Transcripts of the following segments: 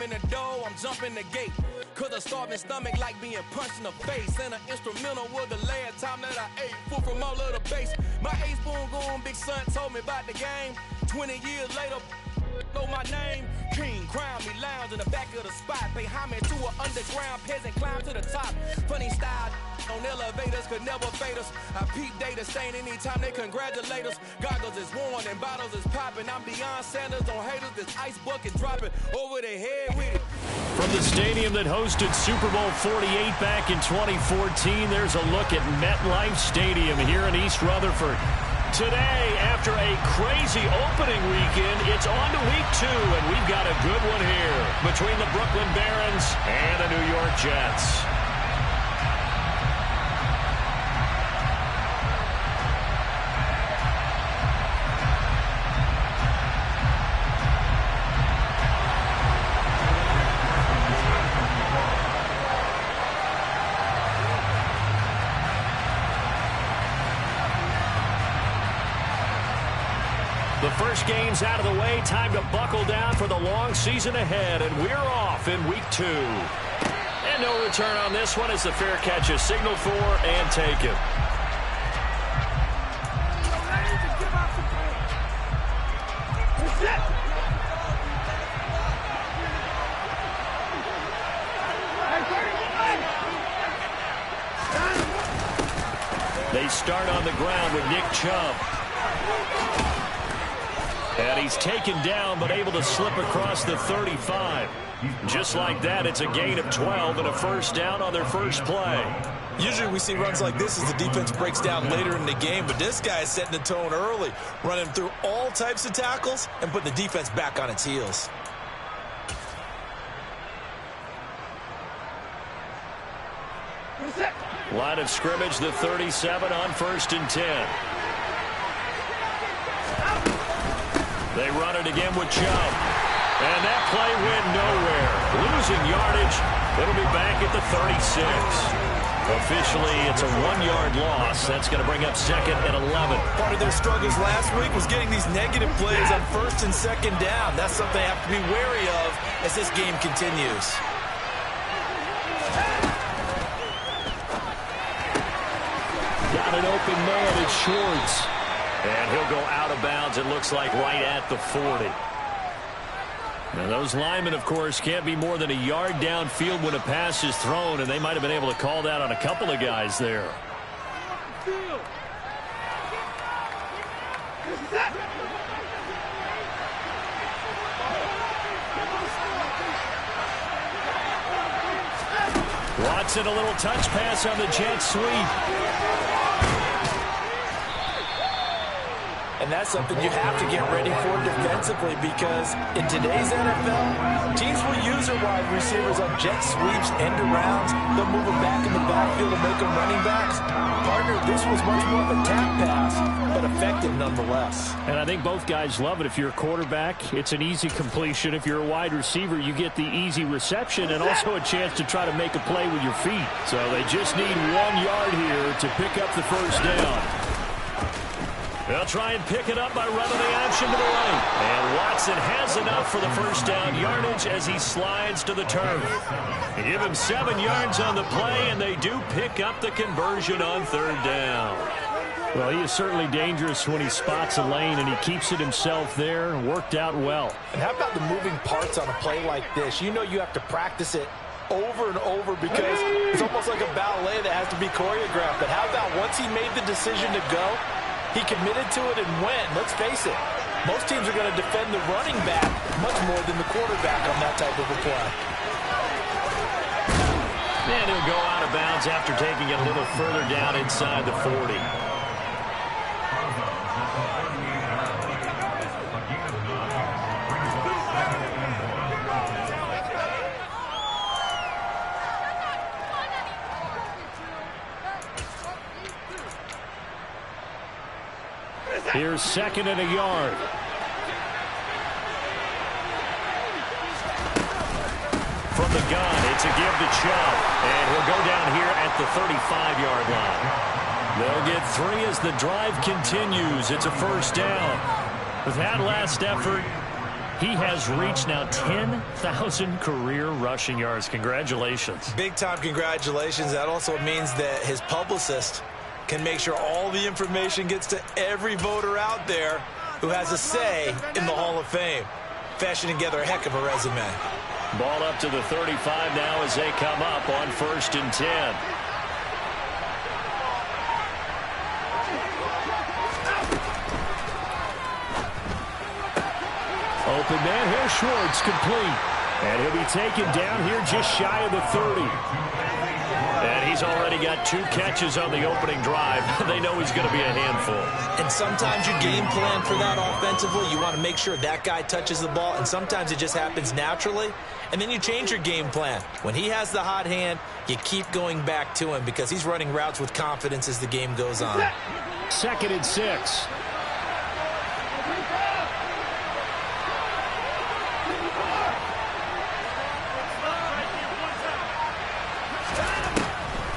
In the door, I'm jumping the gate. Cause a starving stomach like being punched in the face. And an instrumental was the last time that I ate food from all of the base. My A-spoon goon, big son told me about the game. 20 years later, know my name. King, crown me, lounge in the back of the spot. Pay homage to an underground peasant, climb to the top. Funny style on elevators could never fade us. I peep data stain anytime they congratulate us. Goggles is worn and bottles is popping. I'm Deion Sanders on haters, this ice bucket dropping over their head with it. From the stadium that hosted Super Bowl 48 back in 2014, there's a look at MetLife Stadium here in East Rutherford. Today, after a crazy opening weekend, it's on to week 2, and we've got a good one here between the Brooklyn Barons and the New York Jets. The first game's out of the way. Time to buckle down for the long season ahead, and we're off in week 2. And no return on this one as the fair catch is signaled for and taken. They start on the ground with Nick Chubb. And he's taken down, but able to slip across the 35. Just like that, it's a gain of 12 and a first down on their first play. Usually we see runs like this as the defense breaks down later in the game, but this guy is setting the tone early, running through all types of tackles and putting the defense back on its heels. Line of scrimmage, the 37 on 1st and 10. They run it again with Chubb. And that play went nowhere. Losing yardage. It'll be back at the 36. Officially, it's a 1-yard loss. That's going to bring up 2nd and 11. Part of their struggles last week was getting these negative plays on 1st and 2nd down. That's something they have to be wary of as this game continues. Got an open man. It's Schwartz. And he'll go out of bounds, it looks like, right at the 40. Now, those linemen, of course, can't be more than a yard downfield when a pass is thrown, and they might have been able to call that on a couple of guys there. Watson, a little touch pass on the jet sweep. And that's something you have to get ready for defensively, because in today's NFL, teams will use their wide receivers on jet sweeps, end arounds. They'll move them back in the backfield and make them running backs. Partner, this was much more of a tap pass, but effective nonetheless. And I think both guys love it. If you're a quarterback, it's an easy completion. If you're a wide receiver, you get the easy reception and also a chance to try to make a play with your feet. So they just need 1 yard here to pick up the first down. They'll try and pick it up by running the option to the right. And Watson has enough for the first down yardage as he slides to the turf. They give him 7 yards on the play, and they do pick up the conversion on 3rd down. Well, he is certainly dangerous when he spots a lane, and he keeps it himself there. Worked out well. And how about the moving parts on a play like this? You know you have to practice it over and over because it's almost like a ballet that has to be choreographed. But how about once he made the decision to go, he committed to it and went. Let's face it, most teams are going to defend the running back much more than the quarterback on that type of a play. And he'll go out of bounds after taking it a little further down inside the 40. Here's 2nd and a yard. From the gun, it's a give to Chubb. And he'll go down here at the 35-yard line. They'll get 3 as the drive continues. It's a first down. With that last effort, He has reached now 10,000 career rushing yards. Congratulations. Big-time congratulations. That also means that his publicist can make sure all the information gets to every voter out there who has a say in the Hall of Fame. Fashioning together a heck of a resume. Ball up to the 35 now as they come up on 1st and 10. Open man, here's Schwartz, complete. And he'll be taken down here just shy of the 30. And he's already got 2 catches on the opening drive. They know he's going to be a handful. And sometimes you game plan for that offensively. You want to make sure that guy touches the ball, and sometimes it just happens naturally. And then you change your game plan. When he has the hot hand, you keep going back to him because he's running routes with confidence as the game goes on. 2nd and 6.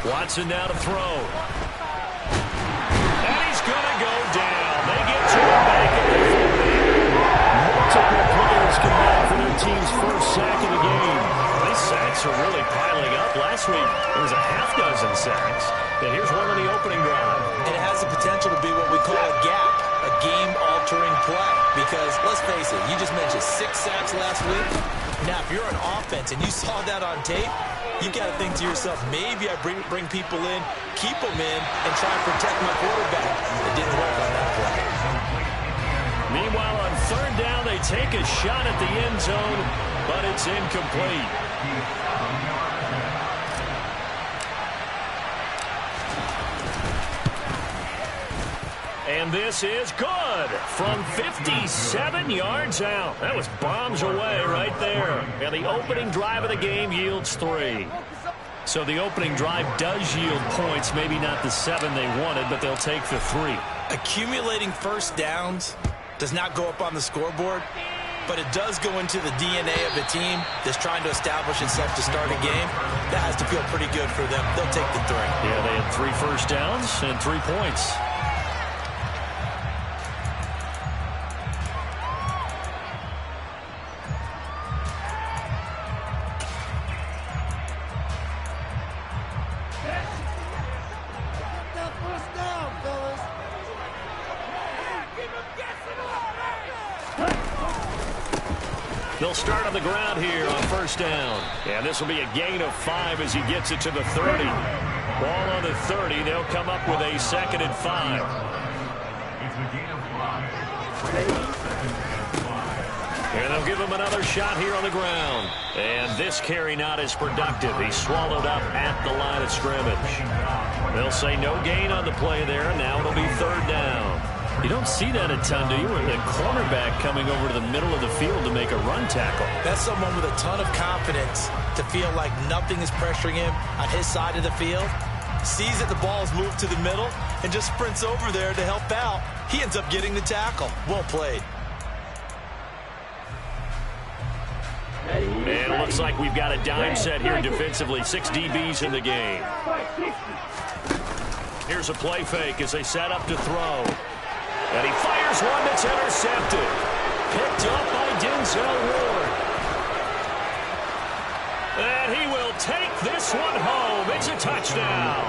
Watson now to throw. And he's going to go down. They get to him back at the 40. Multiple players combined for their team's first sack of the game. These sacks are really piling up. Last week, there was a half dozen sacks. And here's one on the opening drive. And it has the potential to be what we call a gap, a game-altering play. Because, let's face it, you just mentioned 6 sacks last week. Now, if you're an offense and you saw that on tape, you got to think to yourself, maybe I bring people in, keep them in, and try and protect my quarterback. It didn't work on that play. Meanwhile, on 3rd down, they take a shot at the end zone, but it's incomplete. And this is good from 57 yards out. That was bombs away right there. And the opening drive of the game yields 3. So the opening drive does yield points, maybe not the 7 they wanted, but they'll take the 3. Accumulating first downs does not go up on the scoreboard, but it does go into the DNA of a team that's trying to establish itself to start a game. That has to feel pretty good for them. They'll take the 3. Yeah, they had 3 first downs and 3 points. They'll start on the ground here on 1st down. And this will be a gain of 5 as he gets it to the 30. Ball on the 30. They'll come up with a 2nd and 5. And they'll give him another shot here on the ground. And this carry not as productive. He's swallowed up at the line of scrimmage. They'll say no gain on the play there. Now it'll be 3rd down. You don't see that a ton, do you? With a cornerback coming over to the middle of the field to make a run tackle. That's someone with a ton of confidence to feel like nothing is pressuring him on his side of the field. Sees that the ball is moved to the middle and just sprints over there to help out. He ends up getting the tackle. Well played. And it looks like we've got a dime set here defensively. 6 DBs in the game. Here's a play fake as they set up to throw. And he fires one that's intercepted. Picked up by Denzel Ward. And he will take this one home. It's a touchdown.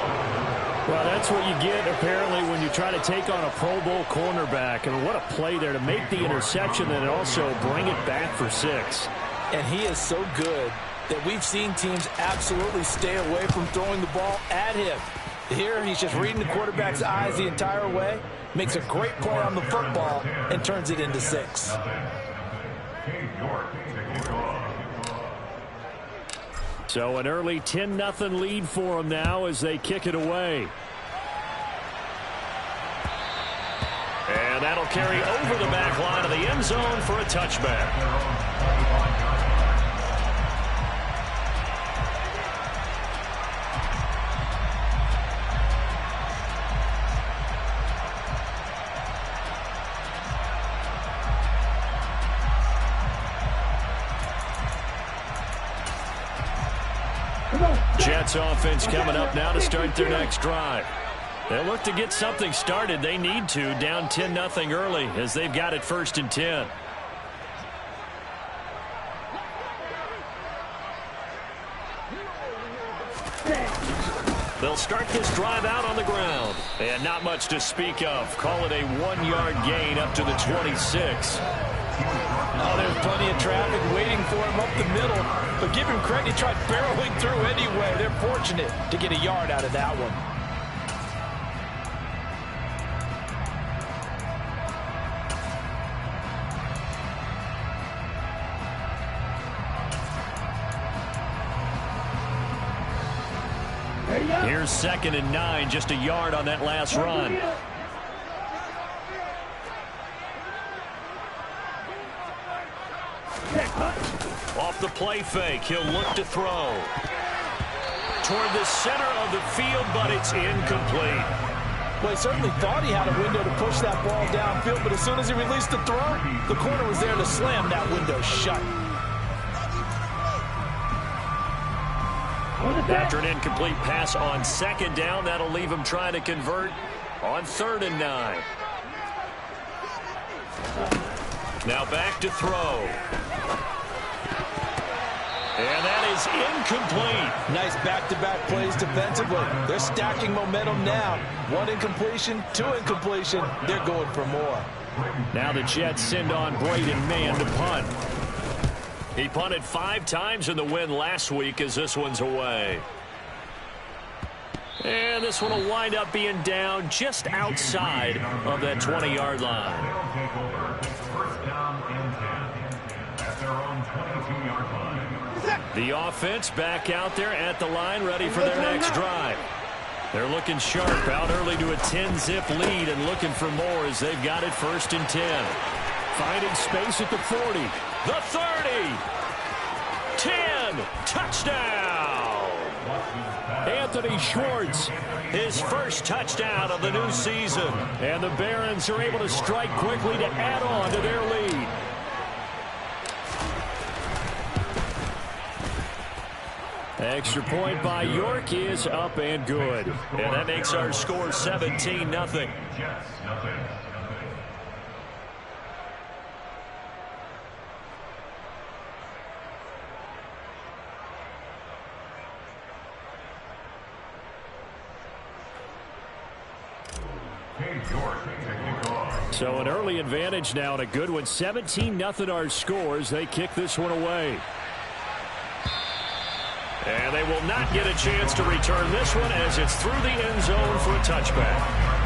Well, that's what you get, apparently, when you try to take on a Pro Bowl cornerback. I mean, what a play there to make the interception and also bring it back for 6. And he is so good that we've seen teams absolutely stay away from throwing the ball at him. Here, he's just reading the quarterback's eyes the entire way, makes a great play on the football, and turns it into 6. So an early 10-0 lead for them now as they kick it away. And that'll carry over the back line of the end zone for a touchback. Jets offense coming up now to start their next drive. They'll look to get something started. They need to, down 10-0 early as they've got it 1st and 10. They'll start this drive out on the ground. And not much to speak of. Call it a 1-yard gain up to the 26. Oh, there's plenty of traffic waiting for him up the middle. But give him credit, he tried barreling through anyway. They're fortunate to get a yard out of that one. Here's 2nd and 9, just a yard on that last run. Off the play fake, he'll look to throw. Toward the center of the field, but it's incomplete. Well, he certainly thought he had a window to push that ball downfield, but as soon as he released the throw, the corner was there to slam that window shut. After an incomplete pass on 2nd down, that'll leave him trying to convert on 3rd and 9. Now back to throw. And that is incomplete. Nice back-to-back plays defensively. They're stacking momentum now. 1 incompletion, 2 incompletion. They're going for more. Now the Jets send on Braden Mann to punt. He punted 5 times in the win last week as this one's away. And this one will wind up being down just outside of that 20-yard line. The offense back out there at the line, ready for their next drive. They're looking sharp, out early to a 10-zip lead and looking for more as they've got it 1st and 10. Finding space at the 40. The 30. 10. Touchdown. Anthony Schwartz, his first touchdown of the new season. And the Barons are able to strike quickly to add on to their lead. Extra point by York is up and good. And that makes our score 17-0. So an early advantage now and a good one. 17-0 our scores. They kick this one away. And they will not get a chance to return this one as it's through the end zone for a touchback.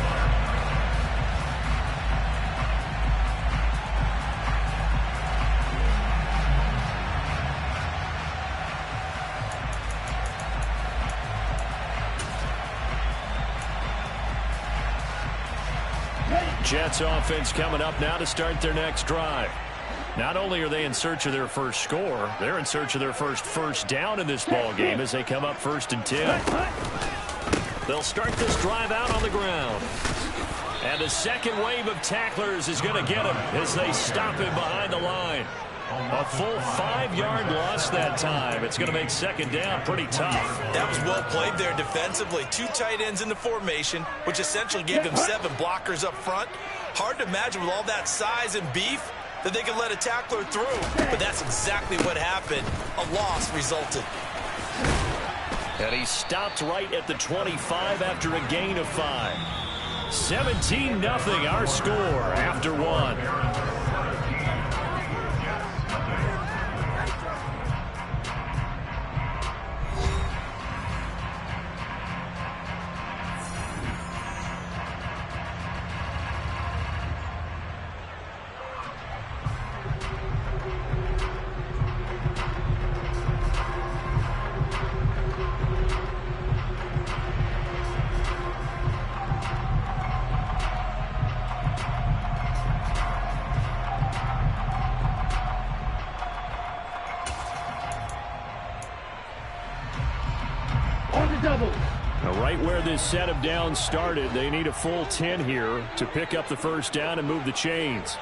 Jets offense coming up now to start their next drive. Not only are they in search of their first score, they're in search of their first down in this ball game as they come up 1st and 10. They'll start this drive out on the ground. And the second wave of tacklers is going to get him as they stop him behind the line. A full 5-yard loss that time. It's going to make 2nd down pretty tough. That was well played there defensively. 2 tight ends in the formation, which essentially gave them 7 blockers up front. Hard to imagine with all that size and beef that they could let a tackler through. But that's exactly what happened. A loss resulted. And he stopped right at the 25 after a gain of 5. 17-0 our score after 1. Right where this set of downs started, they need a full 10 here to pick up the first down and move the chains.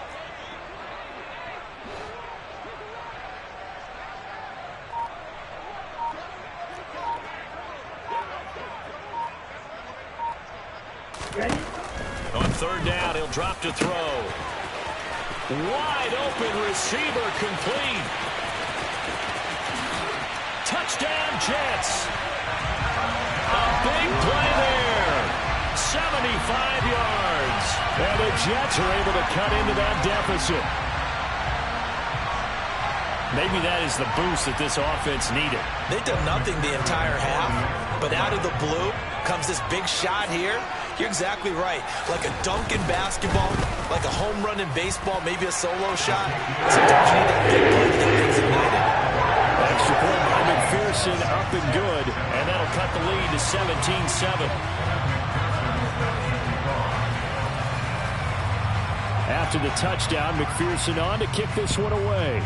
On 3rd down, he'll drop to throw. Wide open receiver complete. Touchdown, Jets. A big play there. 75 yards. And the Jets are able to cut into that deficit. Maybe that is the boost that this offense needed. They've done nothing the entire half, but out of the blue comes this big shot here. You're exactly right. Like a dunk in basketball, like a home run in baseball, maybe a solo shot. Sometimes you need that big play to get things ignited. Extra point by McPherson, up and good, and that'll cut the lead to 17-7. After the touchdown, McPherson on to kick this one away.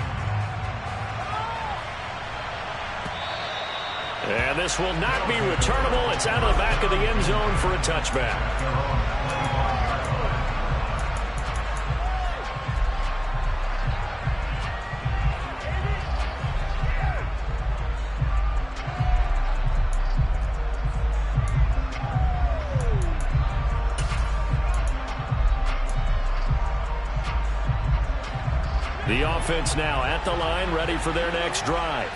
And this will not be returnable. It's out of the back of the end zone for a touchback. The offense now at the line, ready for their next drive.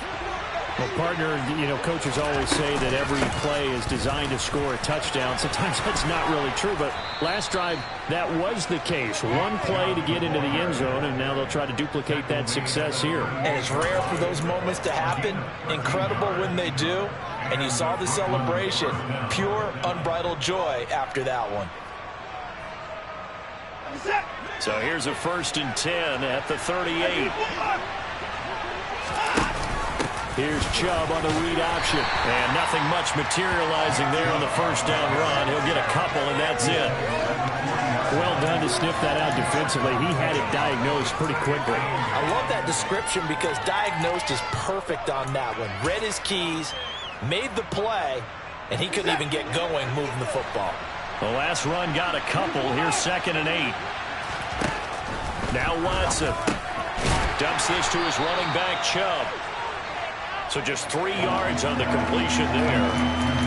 Well, partner, coaches always say that every play is designed to score a touchdown. Sometimes that's not really true, but last drive, that was the case. One play to get into the end zone, and now they'll try to duplicate that success here. And it's rare for those moments to happen. Incredible when they do. And you saw the celebration. Pure, unbridled joy after that one. So here's a 1st and 10 at the 38. Here's Chubb on the read option. And nothing much materializing there on the first down run. He'll get a couple, and that's it. Well done to sniff that out defensively. He had it diagnosed pretty quickly. I love that description because diagnosed is perfect on that one. Read his keys, made the play, and he couldn't even get going moving the football. The last run got a couple. Here's 2nd and 8. Now Watson dumps this to his running back, Chubb. So just 3 yards on the completion there.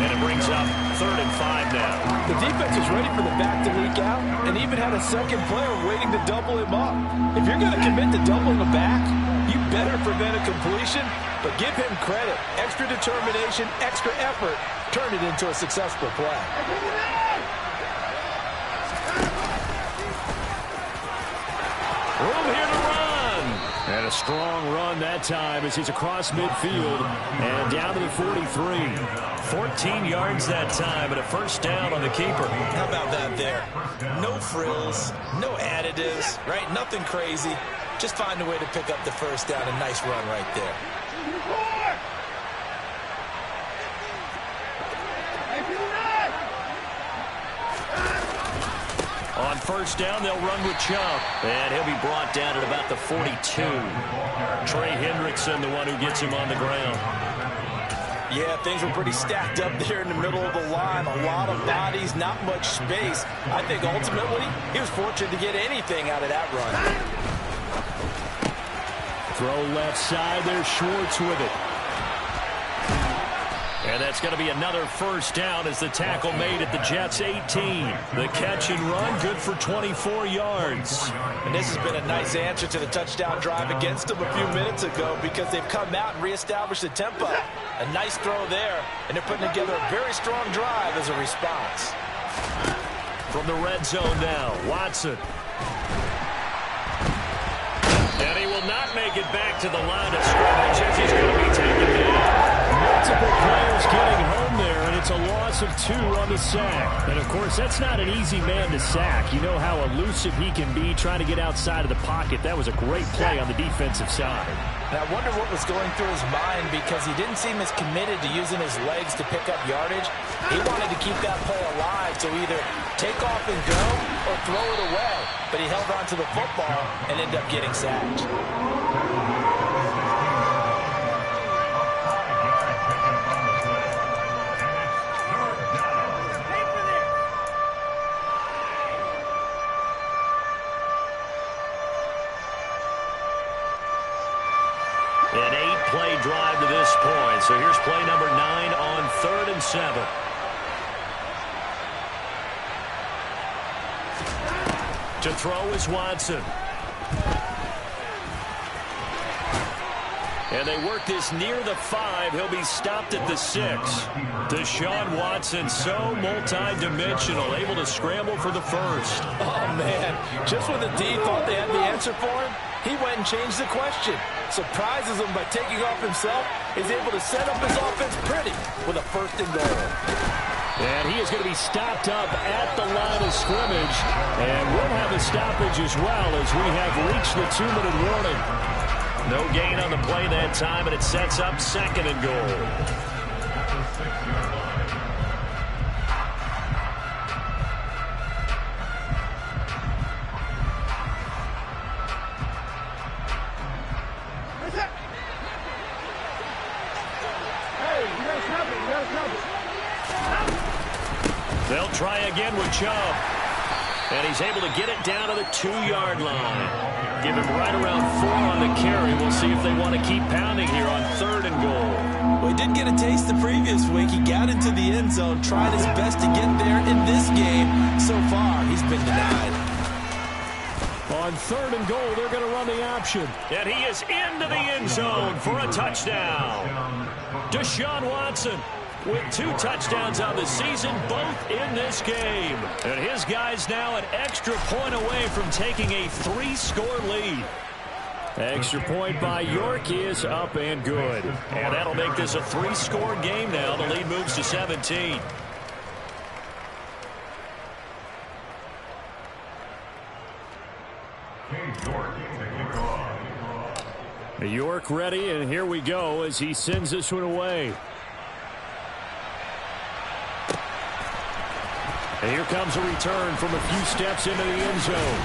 And it brings up 3rd and 5 now. The defense was ready for the back to leak out and even had a second player waiting to double him up. If you're going to commit to doubling the back, you better prevent a completion, but give him credit. Extra determination, extra effort, turned it into a successful play. Room here to run. And a strong run that time as he's across midfield and down to the 43. 14 yards that time and a 1st down on the keeper. How about that there? No frills, no additives, right? Nothing crazy. Just find a way to pick up the 1st down. A nice run right there. On 1st down, they'll run with Chubb. And he'll be brought down at about the 42. Trey Hendrickson, the one who gets him on the ground. Yeah, things were pretty stacked up there in the middle of the line. A lot of bodies, not much space. I think ultimately he was fortunate to get anything out of that run. Throw left side. There's Schwartz with it. And that's going to be another 1st down as the tackle made at the Jets' 18. The catch and run, good for 24 yards. And this has been a nice answer to the touchdown drive against them a few minutes ago because they've come out and reestablished the tempo. A nice throw there, and they're putting together a very strong drive as a response. From the red zone now, Watson. And he will not make it back to the line of scrimmage as he's going to be taken down. Multiple players getting home there, and it's a loss of 2 on the sack. And, of course, that's not an easy man to sack. You know how elusive he can be trying to get outside of the pocket. That was a great play on the defensive side. And I wonder what was going through his mind because he didn't seem as committed to using his legs to pick up yardage. He wanted to keep that play alive to either take off and go or throw it away. But he held on to the football and ended up getting sacked. An 8-play drive to this point. So here's play number 9 on 3rd and 7. To throw is Watson. And they work this near the 5. He'll be stopped at the 6. Deshaun Watson, so multi-dimensional, able to scramble for the first. Oh, man. Just when the D thought they had the answer for him, he went and changed the question. Surprises him by taking off himself. He's able to set up his offense pretty with a 1st and goal. And he is going to be stopped up at the line of scrimmage. And we'll have a stoppage as well as we have reached the 2-minute warning. No gain on the play that time, and it sets up 2nd and goal. They'll try again with Chubb. And he's able to get it down to the 2-yard line. Give him right around 4 on the carry. We'll see if they want to keep pounding here on 3rd and goal. Well, he did get a taste the previous week. He got into the end zone, tried his best to get there in this game. So far, he's been denied. On 3rd and goal, they're going to run the option. And he is into the end zone for a touchdown. Deshaun Watson with 2 touchdowns on the season, both in this game. And his guy's now an extra point away from taking a 3-score lead. Extra point by York is up and good. And that'll make this a 3-score game now. The lead moves to 17. York ready, and here we go as he sends this one away. And here comes a return from a few steps into the end zone.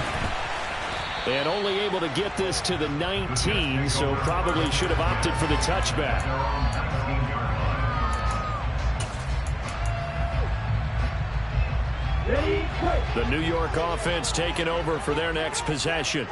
And only able to get this to the 19, so probably should have opted for the touchback. The New York offense taking over for their next possession.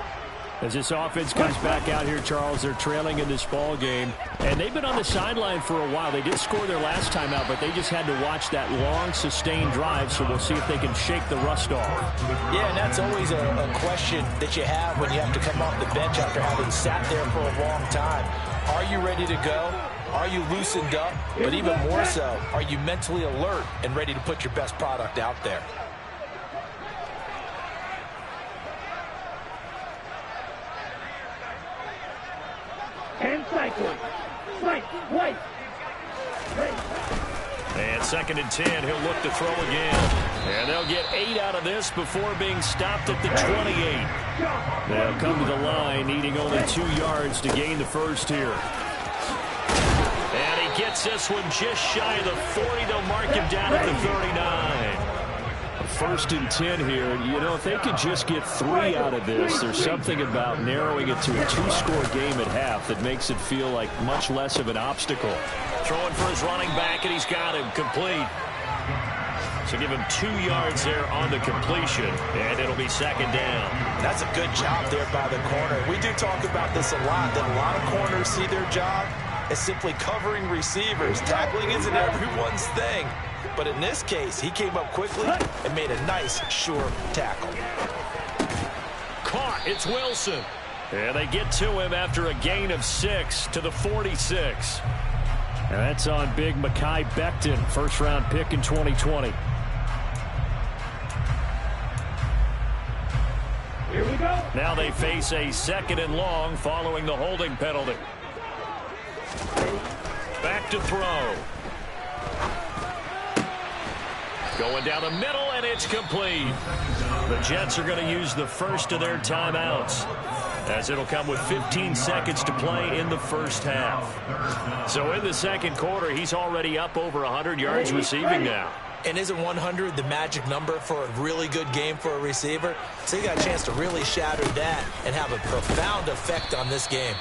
As this offense comes back out here, Charles, they're trailing in this ball game. And they've been on the sideline for a while. They did score their last time out, but they just had to watch that long, sustained drive, so we'll see if they can shake the rust off. Yeah, and that's always a question that you have when you have to come off the bench after having sat there for a long time. Are you ready to go? Are you loosened up? But even more so, are you mentally alert and ready to put your best product out there? And cycle. Right, right. And 2nd and 10, he'll look to throw again. And they'll get 8 out of this before being stopped at the 28. They'll come to the line, needing only 2 yards to gain the first here. And he gets this one just shy of the 40. They'll mark him down at the 39. 1st and 10 here. You know, if they could just get 3 out of this, there's something about narrowing it to a 2-score game at half that makes it feel like much less of an obstacle. Throwing for his running back, and he's got him complete. So give him 2 yards there on the completion, and it'll be 2nd down. That's a good job there by the corner. We do talk about this a lot, that a lot of corners see their job as simply covering receivers. Tackling isn't everyone's thing. But in this case, he came up quickly and made a nice, sure tackle. Caught. It's Wilson. And they get to him after a gain of 6 to the 46. And that's on big Mekhi Becton, 1st-round pick in 2020. Here we go. Now they face a 2nd and long following the holding penalty. Back to throw. Going down the middle, and it's complete. The Jets are going to use the first of their timeouts, as it'll come with 15 seconds to play in the first half. So in the 2nd quarter, he's already up over 100 yards receiving now. And isn't 100 the magic number for a really good game for a receiver? So you got a chance to really shatter that and have a profound effect on this game.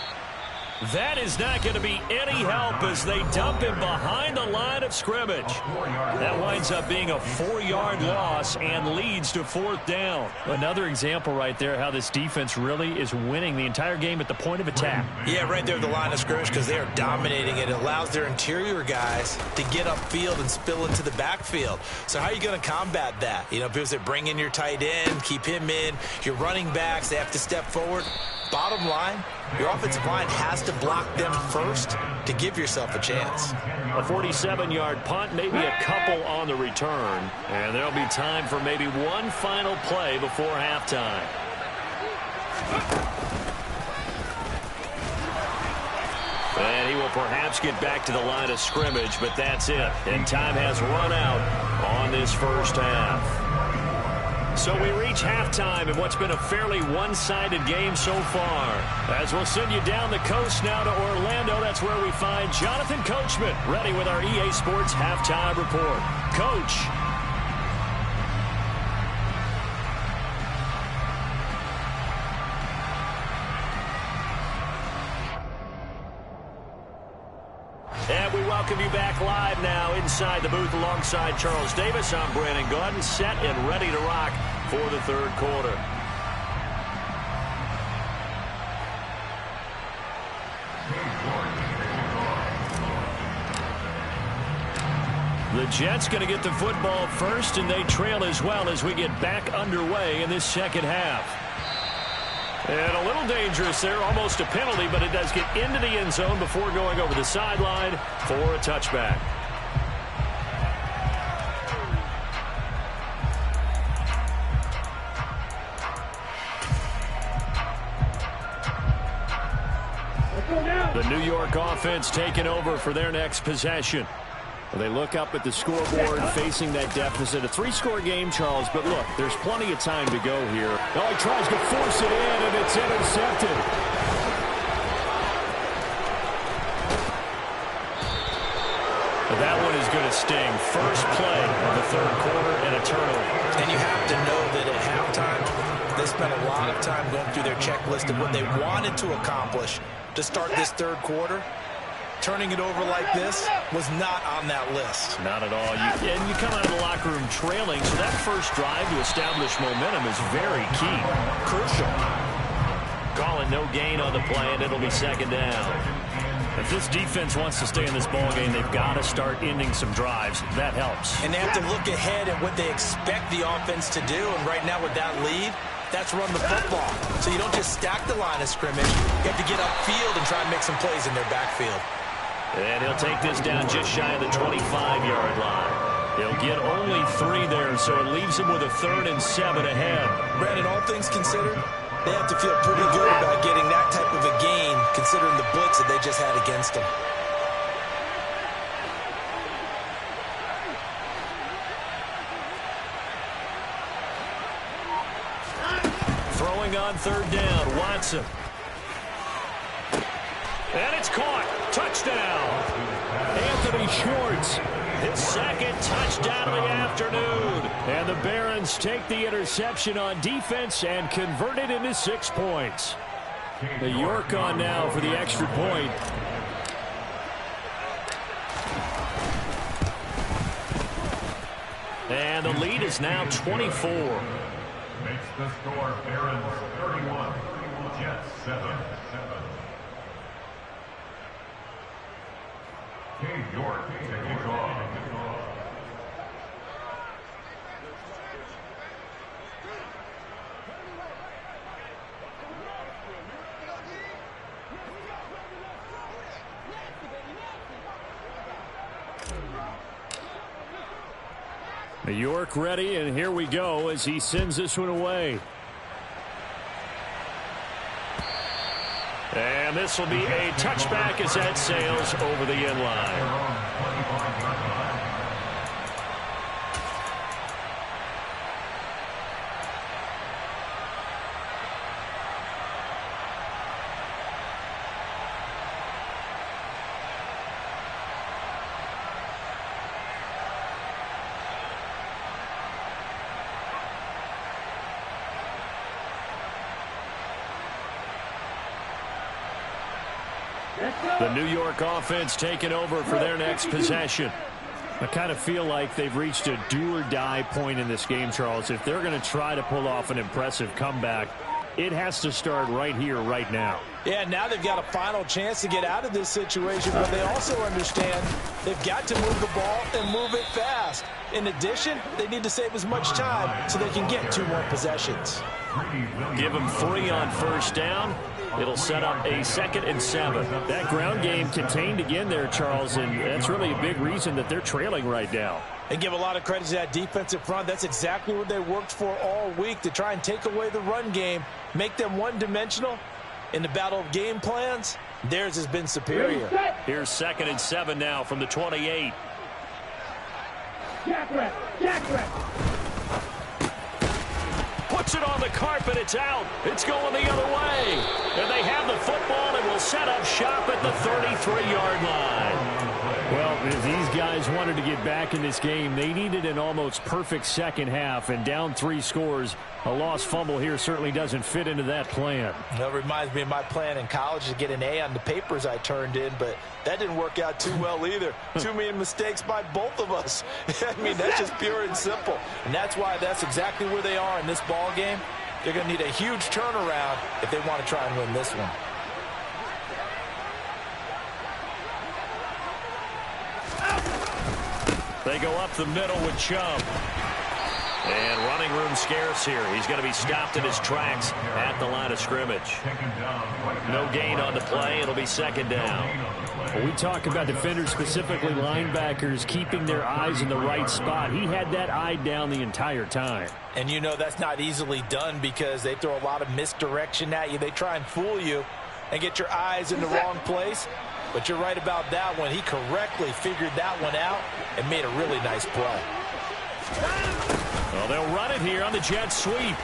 That is not going to be any help as they dump him behind the line of scrimmage. That winds up being a 4-yard loss and leads to 4th down. Another example right there how this defense really is winning the entire game at the point of attack. Yeah, right there at the line of scrimmage because they are dominating it. It allows their interior guys to get upfield and spill into the backfield. So how are you going to combat that? You know, because they bring in your tight end, keep him in. Your running backs, they have to step forward. bottom line, your offensive line has to block them first to give yourself a chance. A 47-yard punt, maybe a couple on the return. And there'll be time for maybe one final play before halftime. And he will perhaps get back to the line of scrimmage, but that's it. And time has run out on this first half. So we reach halftime in what's been a fairly one-sided game so far. As we'll send you down the coast now to Orlando, that's where we find Jonathan Coachman ready with our EA Sports Halftime Report. Coach. And we welcome you back live now inside the booth alongside Charles Davis. I'm Brandon Gaudin, set and ready to rock for the third quarter. The Jets going to get the football first, and they trail as well as we get back underway in this second half. And a little dangerous there, almost a penalty, but it does get into the end zone before going over the sideline for a touchback. The New York offense taking over for their next possession. Well, they look up at the scoreboard facing that deficit. A three-score game, Charles, but look, there's plenty of time to go here. Oh, he tries to force it in, and it's intercepted. But that one is going to sting. First play of the third quarter and a turnover. And you have to know that at halftime, they spent a lot of time going through their checklist of what they wanted to accomplish to start this third quarter. Turning it over like this was not on that list. Not at all. And you come out of the locker room trailing, so that first drive to establish momentum is very key. Crucial. Call it no gain on the play, and it'll be second down. If this defense wants to stay in this ballgame, they've got to start ending some drives. That helps. And they have to look ahead at what they expect the offense to do. And right now with that lead, that's run the football. So you don't just stack the line of scrimmage. You have to get upfield and try and make some plays in their backfield. And he'll take this down just shy of the 25-yard line. He'll get only 3 there, so it leaves him with a 3rd and 7 ahead. Brandon, all things considered, they have to feel pretty good about getting that type of a gain, considering the blitz that they just had against them. Throwing on third down, Watson. And it's caught. Touchdown. Anthony Schwartz. His second touchdown of the afternoon. And the Barons take the interception on defense and convert it into 6 points. The York on now for the extra point. And the lead is now 24. Makes the score Barons 31, Jets 7. King York to kick off. York ready, and here we go as he sends this one away. And this will be a touchback as that sails over the end line. The New York offense taking over for their next possession. I kind of feel like they've reached a do-or-die point in this game, Charles. If they're going to try to pull off an impressive comeback, it has to start right here, right now. Yeah, now they've got a final chance to get out of this situation, but they also understand they've got to move the ball and move it fast. In addition, they need to save as much time so they can get 2 more possessions. Give them 3 on first down. It'll set up a 2nd and 7. That ground game contained again there, Charles, and that's really a big reason that they're trailing right now. And give a lot of credit to that defensive front. That's exactly what they worked for all week, to try and take away the run game, make them one-dimensional. In the battle of game plans, theirs has been superior. Here's 2nd and 7 now from the 28. Jack rep. Puts it on the carpet. It's out. It's going the other way. And they have the football and will set up shop at the 33-yard line. Well, if these guys wanted to get back in this game, they needed an almost perfect second half, and down 3 scores. A lost fumble here certainly doesn't fit into that plan. That reminds me of my plan in college to get an A on the papers I turned in, but that didn't work out too well either. Too many mistakes by both of us. I mean, that's just pure and simple. And that's why that's exactly where they are in this ball game. They're going to need a huge turnaround if they want to try and win this one. They go up the middle with Chubb. And running room scarce here. He's going to be stopped in his tracks at the line of scrimmage. No gain on the play. It'll be 2nd down. When we talk about defenders, specifically linebackers, keeping their eyes in the right spot, he had that eye down the entire time. And you know that's not easily done because they throw a lot of misdirection at you. They try and fool you and get your eyes in the wrong place. But you're right about that one. He correctly figured that one out and made a really nice play. Well, they'll run it here on the jet sweep.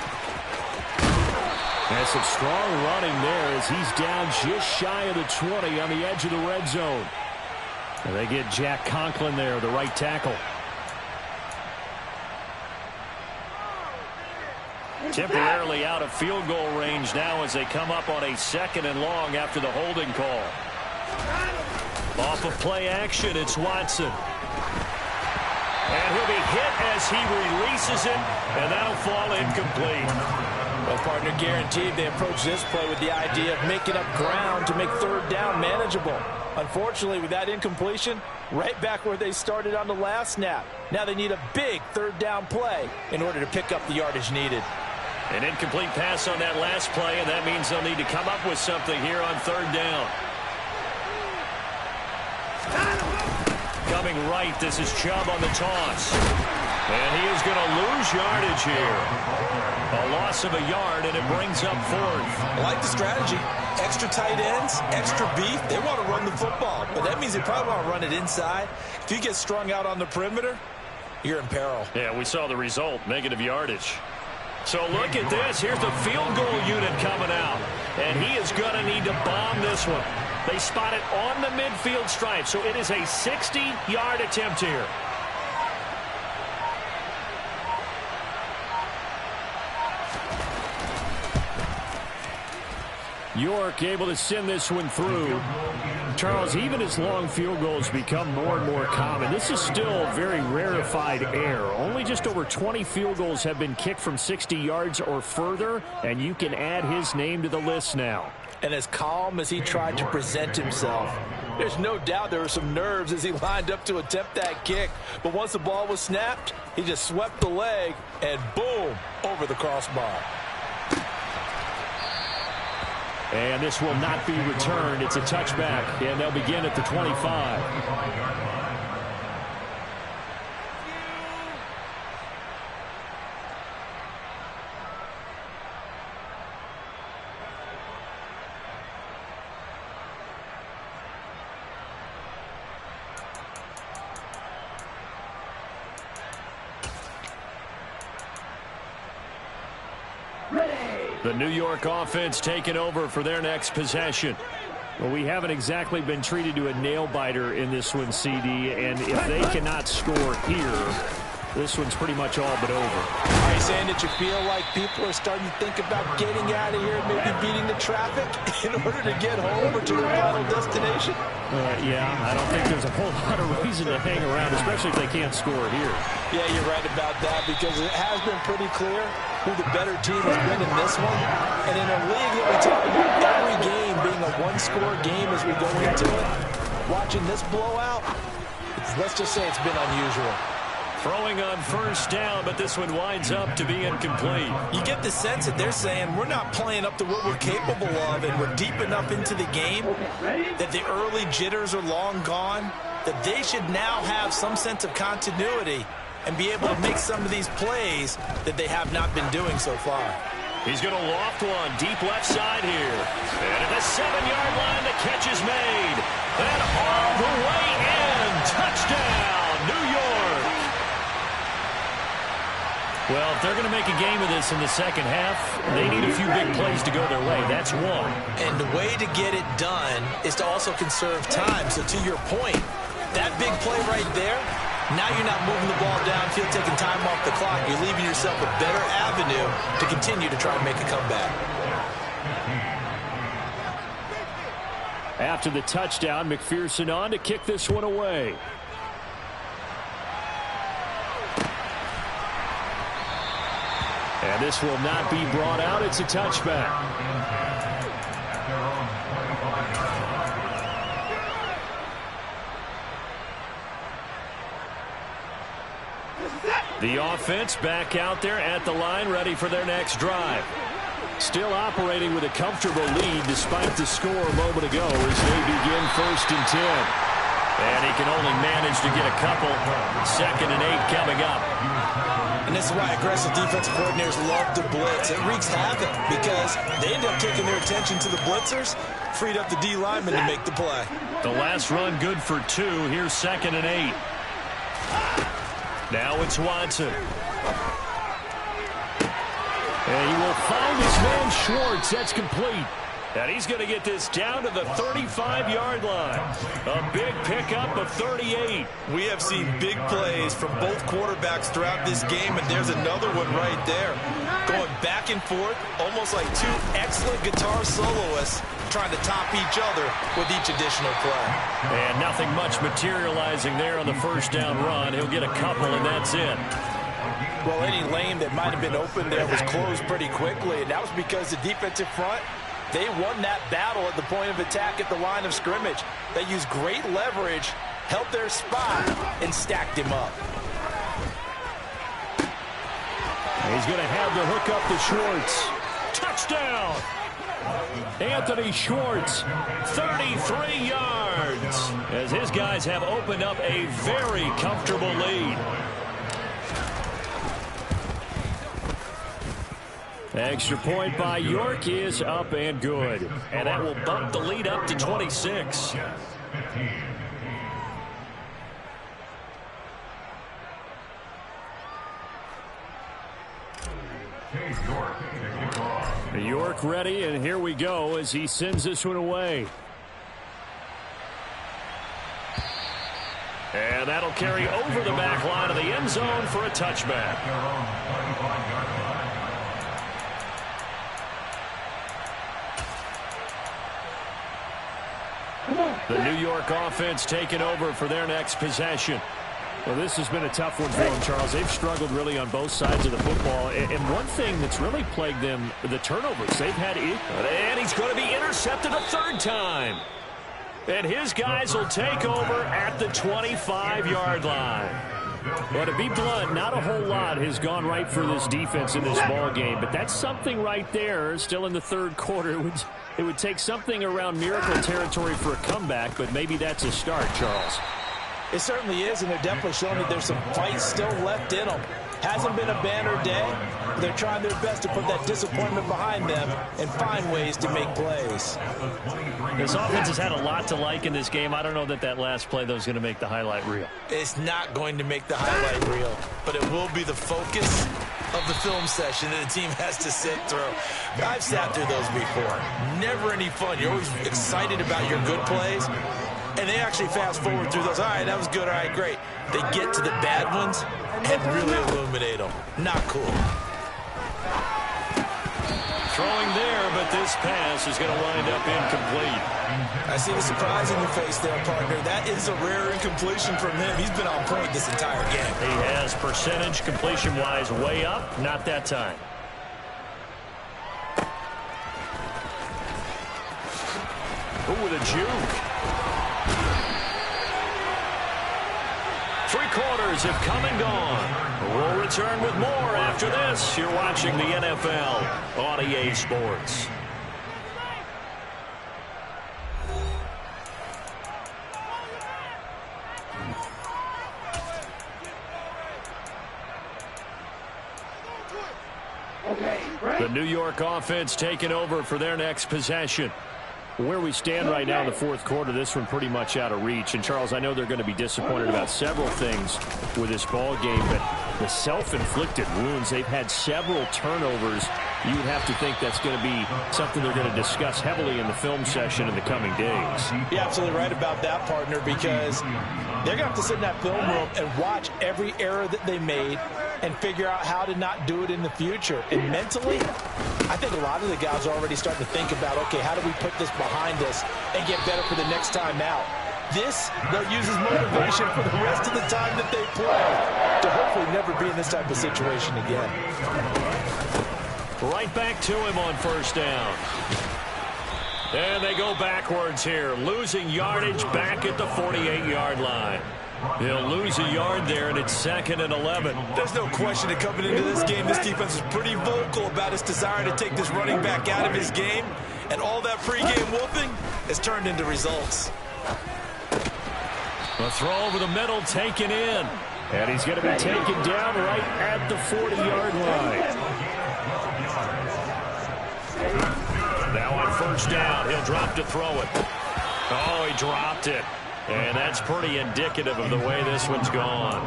That's some strong running there as he's down just shy of the 20 on the edge of the red zone. And they get Jack Conklin there, the right tackle. Temporarily out of field goal range now as they come up on a 2nd and long after the holding call. Off of play action, it's Watson. And he'll be hit as he releases it, and that'll fall incomplete. Well, partner, guaranteed they approach this play with the idea of making up ground to make 3rd down manageable. Unfortunately, with that incompletion, right back where they started on the last snap. Now they need a big 3rd down play in order to pick up the yardage needed. An incomplete pass on that last play, and that means they'll need to come up with something here on 3rd down. Coming right, this is Chubb on the toss. And he is going to lose yardage here. A loss of a yard, and it brings up 4th. I like the strategy. Extra tight ends, extra beef. They want to run the football, but that means they probably want to run it inside. If you get strung out on the perimeter, you're in peril. Yeah, we saw the result, negative yardage. So look at this. Here's the field goal unit coming out. And he is going to need to bomb this one. They spot it on the midfield stripe, so it is a 60-yard attempt here. York able to send this one through. Charles, even as long field goals become more and more common, this is still very rarefied air. Only just over 20 field goals have been kicked from 60 yards or further, and you can add his name to the list now. And as calm as he tried to present himself, there's no doubt there were some nerves as he lined up to attempt that kick. But once the ball was snapped, he just swept the leg and boom, over the crossbar. And this will not be returned. It's a touchback, and they'll begin at the 25. The New York offense taking over for their next possession. Well, we haven't exactly been treated to a nail-biter in this one, CD, and if they cannot score here, this one's pretty much all but over. Are you saying that you feel like people are starting to think about getting out of here and maybe beating the traffic in order to get home or to their final destination? Yeah, I don't think there's a whole lot of reason to hang around, especially if they can't score here. Yeah, you're right about that because it has been pretty clear who the better team has been in this one. And in a league that we talk about every game being a one-score game as we go into it, watching this blowout, let's just say it's been unusual. Throwing on first down, but this one winds up to be incomplete. You get the sense that they're saying we're not playing up to what we're capable of, and we're deep enough into the game that the early jitters are long gone, that they should now have some sense of continuity and be able to make some of these plays that they have not been doing so far. He's going to loft one deep left side here. And at the 7-yard line, the catch is made. And all the way in. Touchdown, New York. Well, if they're going to make a game of this in the second half, they need a few big plays to go their way. That's one. And the way to get it done is to also conserve time. So to your point, that big play right there, now you're not moving the ball downfield, taking time off the clock. You're leaving yourself a better avenue to continue to try and make a comeback. After the touchdown, McPherson on to kick this one away. And this will not be brought out. It's a touchback. The offense back out there at the line, ready for their next drive. Still operating with a comfortable lead despite the score a moment ago as they begin 1st and 10. And he can only manage to get a couple. 2nd and 8 coming up. And this is why aggressive defensive coordinators love to blitz. It wreaks havoc because they end up taking their attention to the blitzers, freed up the D lineman to make the play. The last run good for 2. Here's 2nd and 8. Now it's Watson. And he will find his man Schwartz. That's complete. And he's going to get this down to the 35-yard line. A big pickup of 38. We have seen big plays from both quarterbacks throughout this game, and there's another one right there. Going back and forth, almost like two excellent guitar soloists trying to top each other with each additional play. And nothing much materializing there on the first down run. He'll get a couple, and that's it. Well, any lane that might have been open there was closed pretty quickly, and that was because the defensive front, they won that battle at the point of attack at the line of scrimmage. They used great leverage, held their spot, and stacked him up. He's going to have the hook up to Schwartz. Touchdown! Anthony Schwartz, 33 yards, as his guys have opened up a very comfortable lead. Extra point by York is up and good. And that will bump the lead up to 26. York ready, and here we go as he sends this one away. And that'll carry over the back line of the end zone for a touchback. The New York offense taking over for their next possession. Well, this has been a tough one for them, Charles. They've struggled really on both sides of the football. And one thing that's really plagued them, the turnovers. They've had it. And he's going to be intercepted a 3rd time. And his guys will take over at the 25-yard line. Well, to be blunt, not a whole lot has gone right for this defense in this ball game. But that's something right there, still in the 3rd quarter. It would take something around miracle territory for a comeback, but maybe that's a start, Charles. It certainly is, and they're definitely showing that there's some fight still left in them. Hasn't been a banner day, but they're trying their best to put that disappointment behind them and find ways to make plays. This offense has had a lot to like in this game. I don't know that that last play, though, is going to make the highlight reel. It's not going to make the highlight reel, but it will be the focus of the film session that the team has to sit through. I've sat through those before. Never any fun. You're always excited about your good plays. And they actually fast forward through those. All right, that was good. All right, great. They get to the bad ones and really illuminate them. Not cool. Throwing there, but this pass is going to wind up incomplete. I see the surprise in your face there, partner. That is a rare incompletion from him. He's been on point this entire game. He has percentage completion-wise way up. Not that time. Oh, with a juke. Three quarters have come and gone. We'll return with more after this. You're watching the NFL on EA Sports. The New York offense taking over for their next possession. Where we stand right now in the fourth quarter, this one pretty much out of reach. And, Charles, I know they're going to be disappointed about several things with this ball game, but the self-inflicted wounds, they've had several turnovers. You would have to think that's going to be something they're going to discuss heavily in the film session in the coming days. You're absolutely right about that, partner, because they're going to have to sit in that film room and watch every error that they made and figure out how to not do it in the future. And mentally, I think a lot of the guys are already starting to think about, okay, how do we put this behind us and get better for the next time out? This, they'll use as motivation for the rest of the time that they play to hopefully never be in this type of situation again. Right back to him on first down. And they go backwards here, losing yardage back at the 48-yard line. He'll lose a yard there, and it's 2nd and 11. There's no question that coming into this game, this defense is pretty vocal about its desire to take this running back out of his game, and all that pregame whooping has turned into results. A throw over the middle taken in, and he's going to be taken down right at the 40-yard line. Now on first down, he'll drop to throw it. Oh, he dropped it. And that's pretty indicative of the way this one's gone.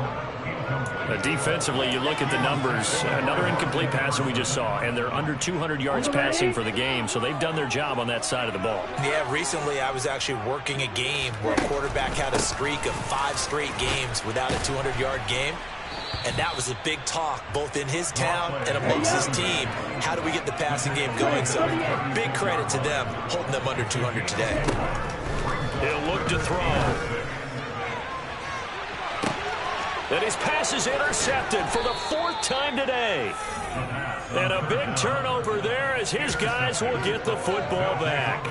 Defensively, you look at the numbers. Another incomplete pass that we just saw, and they're under 200 yards passing for the game, so they've done their job on that side of the ball. Yeah, recently I was actually working a game where a quarterback had a streak of 5 straight games without a 200-yard game. And that was a big talk, both in his town and amongst his team. How do we get the passing game going? So big credit to them, holding them under 200 today. He'll look to throw. And his pass is intercepted for the 4th time today. And a big turnover there as his guys will get the football back.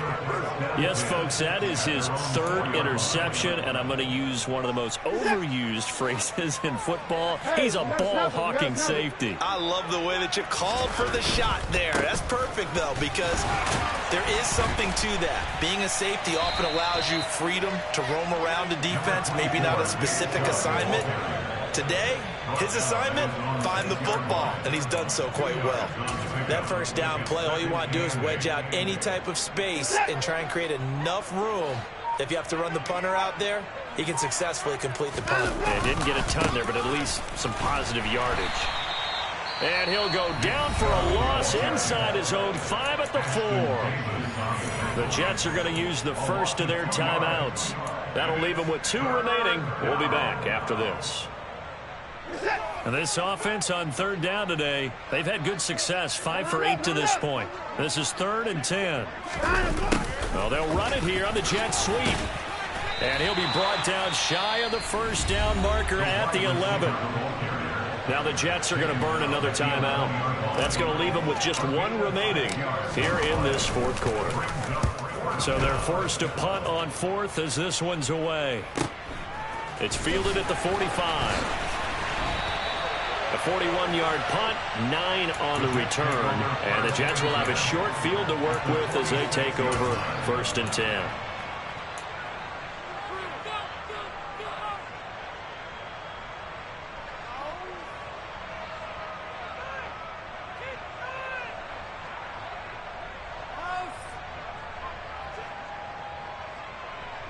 Yes, folks, that is his 3rd interception, and I'm going to use one of the most overused phrases in football. He's a ball-hawking safety. I love the way that you called for the shot there. That's perfect, though, because there is something to that. Being a safety often allows you freedom to roam around a defense, maybe not a specific assignment. Today, his assignment, find the football, and he's done so quite well. That first down play, all you want to do is wedge out any type of space and try and create enough room. If you have to run the punter out there, he can successfully complete the punt. They didn't get a ton there, but at least some positive yardage. And he'll go down for a loss inside his own 5 at the 4. The Jets are going to use the first of their timeouts. That'll leave them with 2 remaining. We'll be back after this. And this offense on 3rd down today, they've had good success, 5 for 8 to this point. This is 3rd and 10. Well, they'll run it here on the jet sweep. And he'll be brought down shy of the first down marker at the 11. Now the Jets are going to burn another timeout. That's going to leave them with just 1 remaining here in this 4th quarter. So they're forced to punt on 4th as this one's away. It's fielded at the 45. A 41-yard punt, 9 on the return. And the Jets will have a short field to work with as they take over 1st and 10.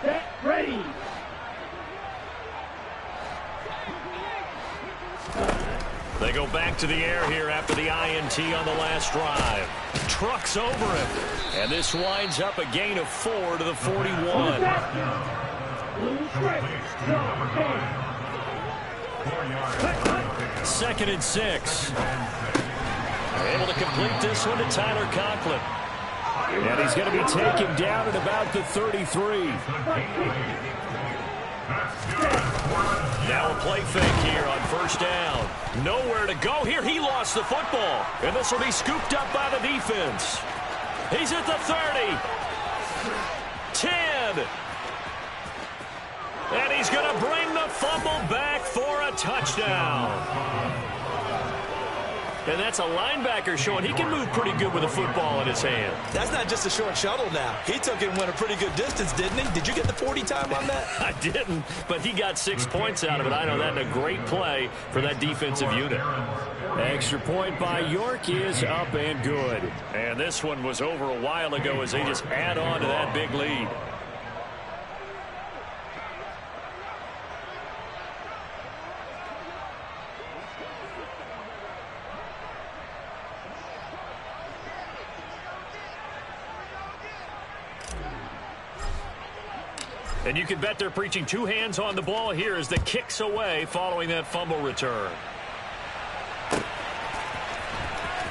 Set, ready. They go back to the air here after the INT on the last drive. Trucks over him. And this winds up a gain of 4 to the 41. Second and 6. Able to complete this one to Tyler Conklin. And he's going to be taken down at about the 33. Now a play fake here on first down. Nowhere to go here. He lost the football. And this will be scooped up by the defense. He's at the 30. 10. And he's going to bring the fumble back touchdown. And that's a linebacker showing he can move pretty good with a football in his hand. That's not just a short shuttle now. He took it and went a pretty good distance, didn't he? Did you get the 40 time on that? I didn't, but he got 6 points out of it. I know that, and a great play for that defensive unit. Extra point by York is up and good. And this one was over a while ago as they just add on to that big lead. And you can bet they're preaching two hands on the ball here as the kick's away following that fumble return.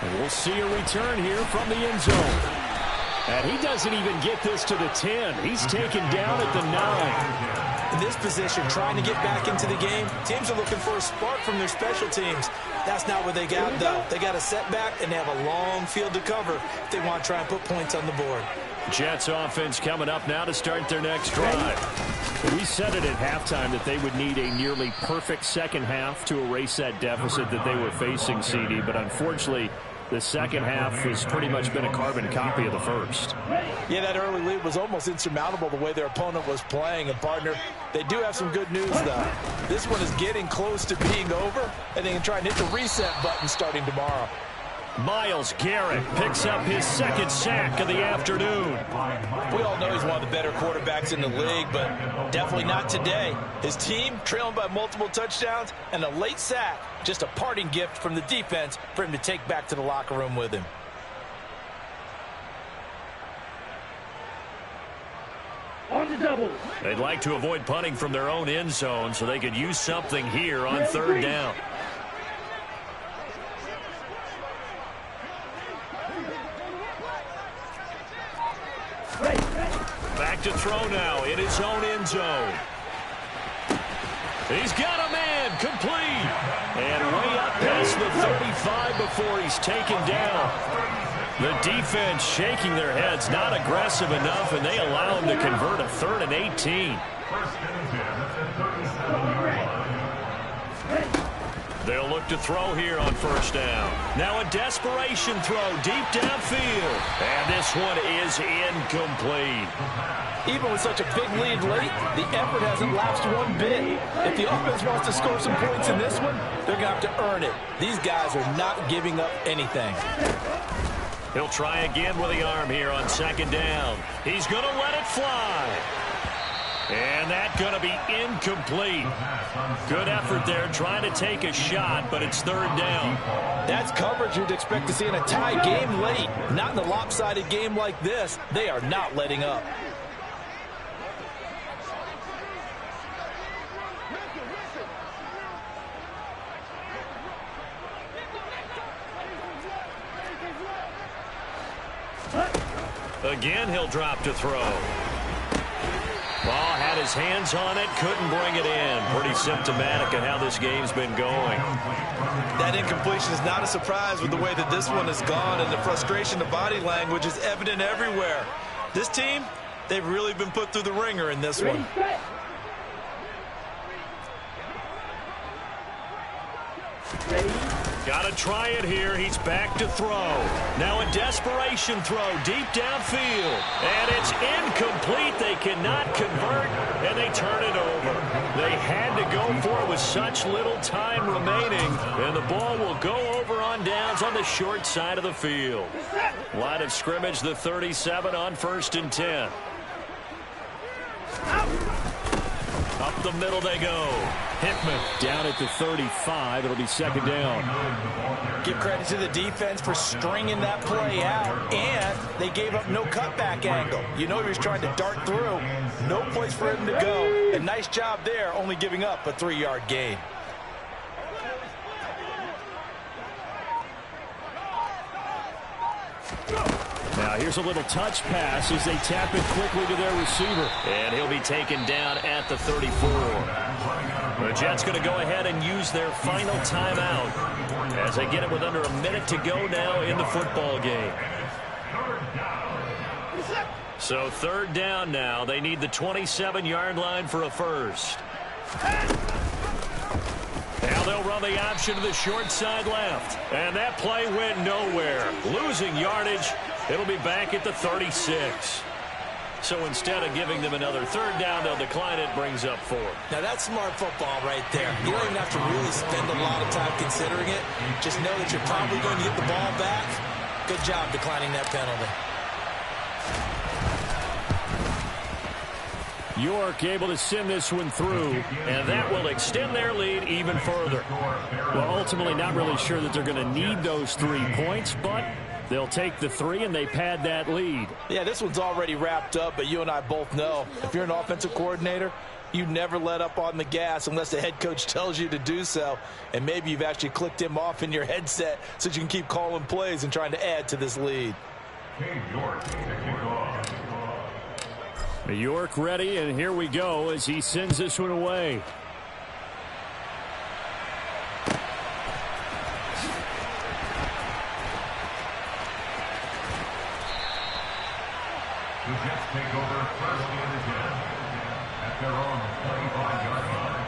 And we'll see a return here from the end zone. And he doesn't even get this to the 10. He's taken down at the 9. In this position, trying to get back into the game, teams are looking for a spark from their special teams. That's not what they got, though. They got a setback, and they have a long field to cover if they want to try and put points on the board. Jets offense coming up now to start their next drive. We said it at halftime that they would need a nearly perfect second half to erase that deficit that they were facing, CD, but unfortunately the second half has pretty much been a carbon copy of the first. Yeah, that early lead was almost insurmountable the way their opponent was playing. And, partner, they do have some good news, though. This one is getting close to being over, and they can try and hit the reset button starting tomorrow. Myles Garrett picks up his second sack of the afternoon. We all know he's one of the better quarterbacks in the league, but definitely not today. His team trailing by multiple touchdowns and a late sack. Just a parting gift from the defense for him to take back to the locker room with him. On the double. They'd like to avoid punting from their own end zone so they could use something here on third down. Back to throw now in his own end zone. He's got a man, complete. And way up past the 35 before he's taken down. The defense shaking their heads, not aggressive enough, and they allow him to convert a 3rd and 18. They'll look to throw here on first down. Now a desperation throw deep downfield. And this one is incomplete. Even with such a big lead late, the effort hasn't lapsed one bit. If the offense wants to score some points in this one, they're going to have to earn it. These guys are not giving up anything. He'll try again with the arm here on second down. He's going to let it fly. And that's going to be incomplete. Good effort there trying to take a shot, but it's third down. That's coverage you'd expect to see in a tie game late. Not in a lopsided game like this. They are not letting up. Again, he'll drop to throw. Ball had his hands on it, couldn't bring it in. Pretty symptomatic of how this game's been going. That incompletion is not a surprise with the way that this one has gone, and the frustration of body language is evident everywhere. This team, they've really been put through the ringer in this one. Got to try it here. He's back to throw. Now a desperation throw deep downfield. And it's incomplete. They cannot convert, and they turn it over. They had to go for it with such little time remaining. And the ball will go over on downs on the short side of the field. Line of scrimmage, the 37 on 1st and 10. Up the middle they go. Hickman down at the 35. It'll be second down. Give credit to the defense for stringing that play out, and they gave up no cutback angle. You know he was trying to dart through. No place for him to go. A nice job there, only giving up a 3-yard gain. Now here's a little touch pass as they tap it quickly to their receiver. And he'll be taken down at the 34. The Jets going to go ahead and use their final timeout as they get it with under a minute to go now in the football game. So third down now. They need the 27-yard line for a first. they'll run the option to the short side left. And that play went nowhere. Losing yardage. It'll be back at the 36. So instead of giving them another third down, they'll decline it, brings up 4. Now, that's smart football right there. You don't even have to really spend a lot of time considering it. Just know that you're probably going to get the ball back. Good job declining that penalty. York able to send this one through, and that will extend their lead even further. Well, ultimately not really sure that they're going to need those 3 points, but they'll take the 3 and they pad that lead. Yeah, this one's already wrapped up, but you and I both know if you're an offensive coordinator, you never let up on the gas unless the head coach tells you to do so. And maybe you've actually clicked him off in your headset so you can keep calling plays and trying to add to this lead. York to kick off. York ready, and here we go as he sends this one away. The Jets take over first and 10 at their own 25-yard line.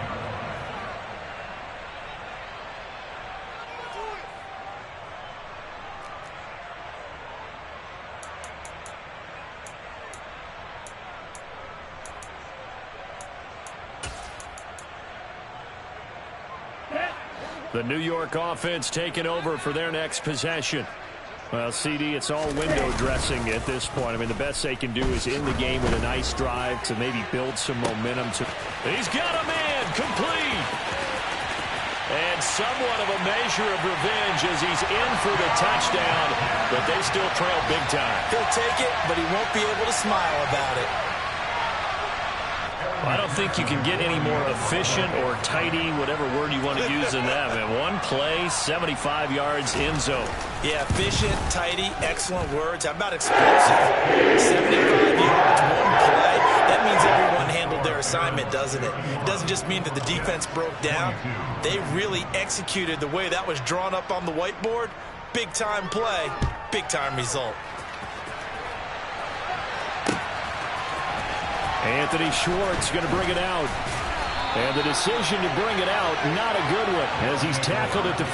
The New York offense taking over for their next possession. Well, CD, it's all window dressing at this point. I mean, the best they can do is in the game with a nice drive to maybe build some momentum. He's got a man complete. And somewhat of a measure of revenge as he's in for the touchdown, but they still trail big time. He'll take it, but he won't be able to smile about it. I don't think you can get any more efficient or tidy, whatever word you want to use in that. Man, one play, 75 yards, end zone. Yeah, efficient, tidy, excellent words. How about explosive? 75 yards, one play. That means everyone handled their assignment, doesn't it? It doesn't just mean that the defense broke down. They really executed the way that was drawn up on the whiteboard. Big-time play, big-time result. Anthony Schwartz going to bring it out. And the decision to bring it out, not a good one, as he's tackled at the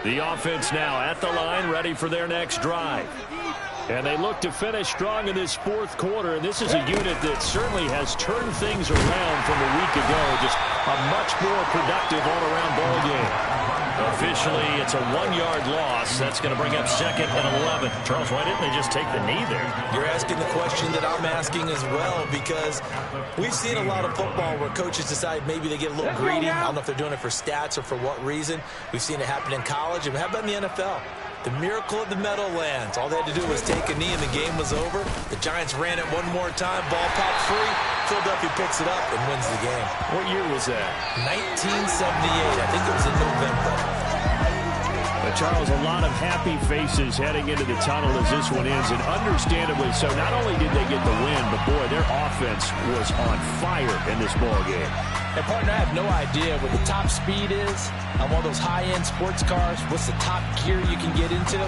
15. The offense now at the line, ready for their next drive. And they look to finish strong in this fourth quarter. And this is a unit that certainly has turned things around from a week ago. Just a much more productive all-around ball game. Officially, it's a 1-yard loss. That's going to bring up 2nd and 11. Charles, why didn't they just take the knee there? You're asking the question that I'm asking as well, because we've seen a lot of football where coaches decide maybe they get a little greedy. I don't know if they're doing it for stats or for what reason. We've seen it happen in college. And how about in the NFL? The miracle of the Meadowlands. All they had to do was take a knee and the game was over. The Giants ran it one more time. Ball popped free. Philadelphia picks it up and wins the game. What year was that? 1978. I think it was in November. But Charles, a lot of happy faces heading into the tunnel as this one ends, and understandably so. Not only did they get the win, but boy, their offense was on fire in this ball game. And partner, I have no idea what the top speed is on one of those high-end sports cars. What's the top gear you can get into?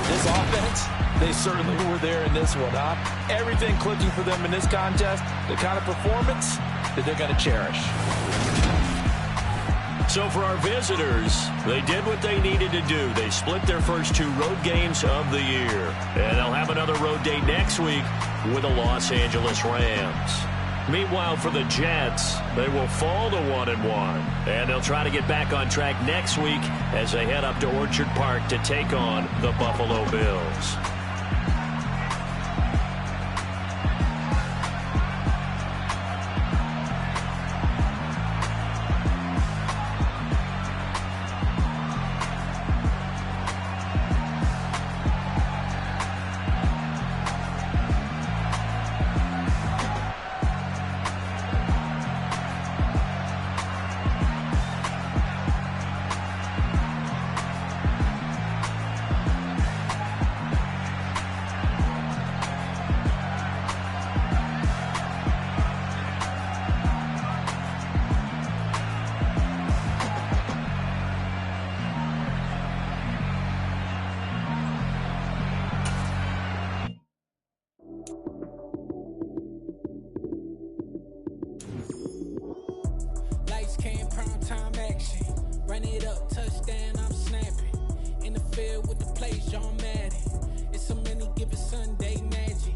This offense, they certainly were there in this one, huh? Everything clicking for them in this contest, the kind of performance that they're going to cherish. So for our visitors, they did what they needed to do. They split their first 2 road games of the year. And they'll have another road day next week with the Los Angeles Rams. Meanwhile, for the Jets, they will fall to 1-1. And they'll try to get back on track next week as they head up to Orchard Park to take on the Buffalo Bills. it up, touchdown, I'm snapping. In the field with the plays, John Madden. It's a many given Sunday magic.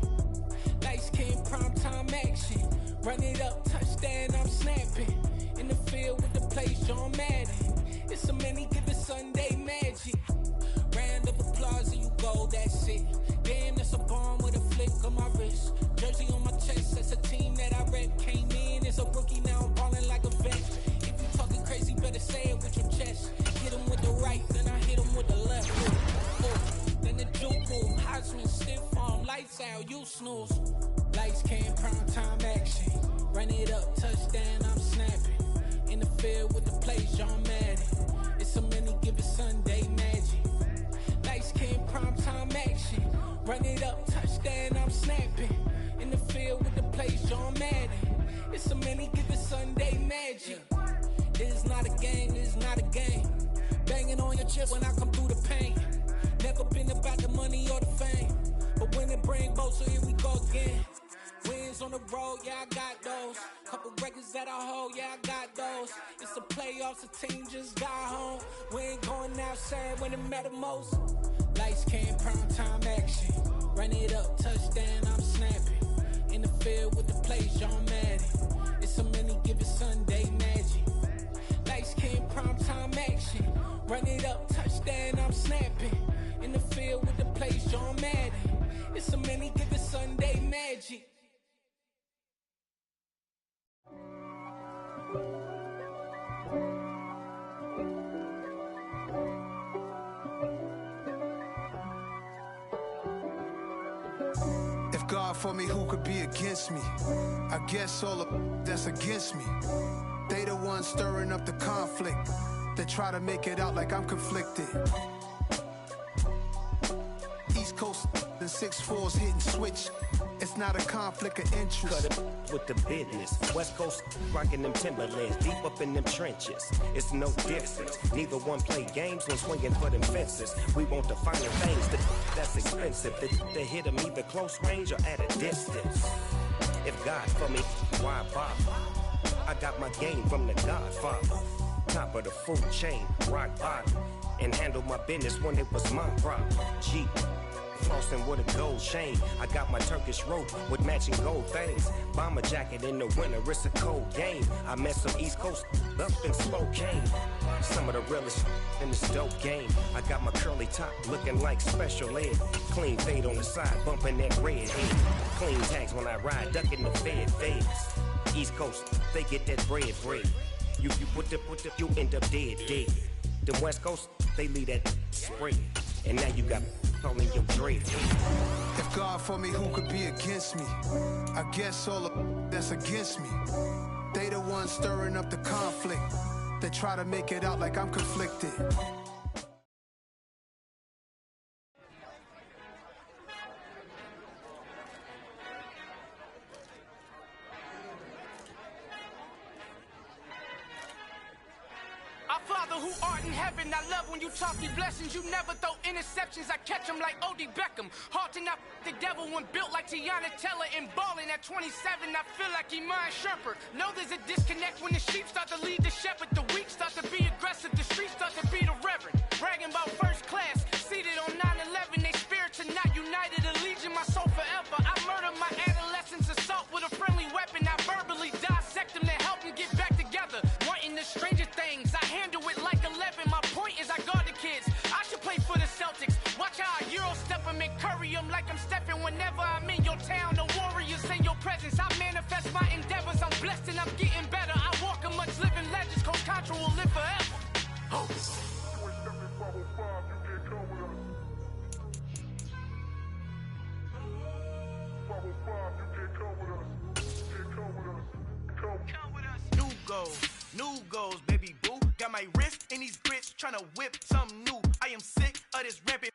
Lights came primetime action. Run it up, touchdown, I'm snapping. In the field with the plays, John Madden. It's a many given Sunday magic. Round of applause and you go, that's it. Damn, that's a bomb with a flick on my wrist. Jersey on my chest, that's a team that I rep. Came in as a rookie, now I'm ballin' like a vet. If you talking crazy, better say it with your chest. Hit him with the right, then I hit him with the left. Then the juke move, Heisman, stiff arm, lights out, you snooze. Lights came, prime time action. Run it up, touchdown, I'm snapping. In the field with the plays, John Madden. It's a many given Sunday magic. Lights came, prime time action. Run it up, touchdown, I'm snapping. In the field with the plays, John Madden. It's a many given Sunday magic. This is not a game, this is not a game. Banging on your chest when I come through the pain. Never been about the money or the fame. But when it bring both, so here we go again. Wins on the road, yeah, I got those. Couple records that I hold, yeah, I got those. It's the playoffs, the team just got home. We ain't going outside when it matter most. Lights came, prime time action. Run it up, touchdown, I'm snapping. In the field with the plays, John Madden. It's a many given Sunday magic. Lights came, prime time action. Run it up, touchdown, I'm snapping. In the field with the plays, John Madden. It's a many given Sunday magic. If God for me, who could be against me? I guess all of that's against me. They the ones stirring up the conflict. They try to make it out like I'm conflicted. East Coast and 6'4's hitting switch. It's not a conflict of interest. Cut it with the business. West Coast rocking them Timberlands, deep up in them trenches. It's no difference. Neither one play games when swinging for them fences. We want the finer things that's expensive. They hit them either close range or at a distance. If God for me, why bother? I got my game from the Godfather. Top of the food chain, rock bottom. And handle my business when it was my problem. Jeep. Flossing with a gold chain. I got my Turkish rope with matching gold things. Bomber jacket in the winter, it's a cold game. I met some East Coast up in Spokane. Some of the realest in this dope game. I got my curly top looking like special ed. Clean fade on the side, bumping that red head. Clean tags when I ride, ducking the feds. East Coast, they get that bread. You put the, you end up dead. The West Coast, they leave that spray. And now you got calling your dread. If God for me, who could be against me? I guess all of that's against me. They the ones stirring up the conflict. They try to make it out like I'm conflicted. Our Father who art in heaven, I love when you talk these blessings. You never throw interceptions, I catch them like O.D. Beckham. Hard to knock the devil when built like Tiana Teller and balling at 27. I feel like Iman Shumpert. Know there's a disconnect when the sheep start to lead the shepherd. The weak start to be aggressive, the streets start to be the reverend. Bragging about first class, seated on 9/11. They spirits are not united, a legion, my soul forever. I murder my adolescence, assault with a friendly weapon. I verbally dissect them to help them get back together. Wanting the stranger things, I handle it like 11. My point is I guard the kids. I should play for the Celtics. Watch how I Euro step them and curry them like I'm stepping whenever I'm in your town. The warriors in your presence. I manifest my endeavors. I'm blessed and I'm getting better. I walk amongst living legends. Coach Contra will live forever. Oh. New goals, baby boo. Got my wrist in these grits, tryna whip something new. I am sick of this rampant.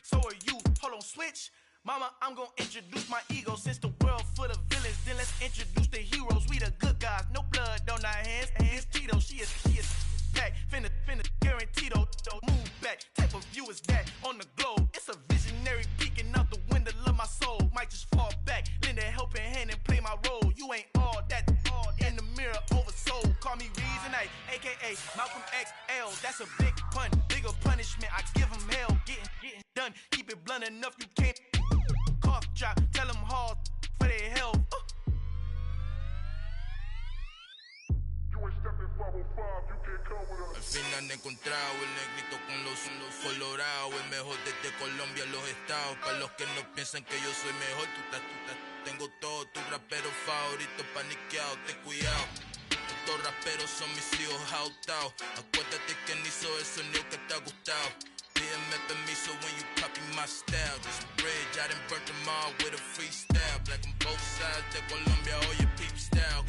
So are you. Hold on, switch. Mama, I'm gonna introduce my ego. Since the world full of villains, then let's introduce the heroes. We the good guys, no blood on our hands. It's Tito, she is packed. Finna guaranteed, move back. Type of view is that on the globe? It's a visionary peeking out the window of my soul. Might just fall back, lend a helping hand and play my role. You ain't all that in the mirror oversold. Call me Reason A, aka Malcolm XL. That's That's a big pun, bigger punishment. I give him hell, getting done. Keep it blunt enough, you can't cough drop. Tell them hard for their health. Al fin han encontrado el negrito con los colorados, el mejor desde Colombia a los estados. Para los que no piensan que yo soy mejor, tengo todos tus raperos favoritos paniqueados, ten cuidado. Estos raperos son mis hijos jautados. Acuérdate que ni hizo el sonido que te ha gustado. Pídeme permiso when you copy my style. This bridge, I done burnt them all with a freestyle. Black on both sides de Colombia, oye peep style.